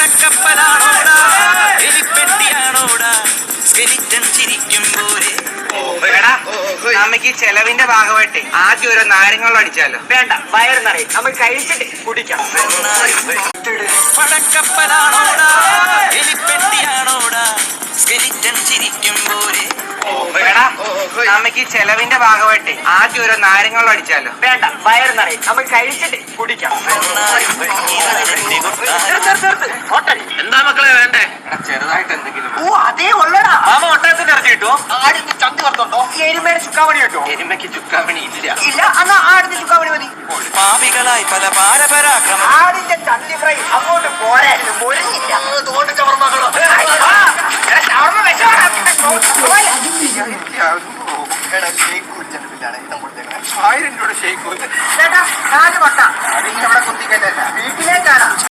പടക്കപ്പലാണോടാ എലിപ്പെട്ടിയാണോടാ skeleton ചിരിക്കുമ്പോരെ. നമുക്ക് ഈ ചെലവിന്റെ ഭാഗമായിട്ട് ആദ്യം ഓരോ നാരങ്ങളും അടിച്ചാലോ? വേണ്ട, വയറ് നിറയും, നമുക്ക് കഴിച്ചിട്ട് കുടിക്കാം. പടക്കപ്പലാണോടാ എലിപ്പെട്ടിയാണോടാ സ്കെലിറ്റൻ ചിരിക്കുമ്പോരെ. നമുക്ക് ഈ ചെലവിന്റെ ഭാഗമായിട്ട് ആദ്യം ഓരോ നാരങ്ങളും അടിച്ചാലോ? വേണ്ട, വയറ് നിറയും, നമുക്ക് കഴിച്ചിട്ട് കുടിക്കാം. എന്താ മക്കളെ വേണ്ടേ? ചെറുതായിട്ട് എന്തെങ്കിലും. ഓ, അതേ ഉള്ളടാ. മാമ ഒട്ടകത്തിന്റെ ഇറച്ചി കിട്ടുമോ? ആടിന്റെ ചന്തി വറുത്തുണ്ടോ? എരുമേടെ ചുക്കാമണി കിട്ടോ? എരുമയ്ക്ക് ചുക്കാമണി ഇല്ല. ഇല്ല, എന്നാ ആടിന്റെ ചുക്കാമണി മതി. പാപികളായി പല പാരപരാക്രമം ആടിന്റെ ചന്തി ഫ്രൈ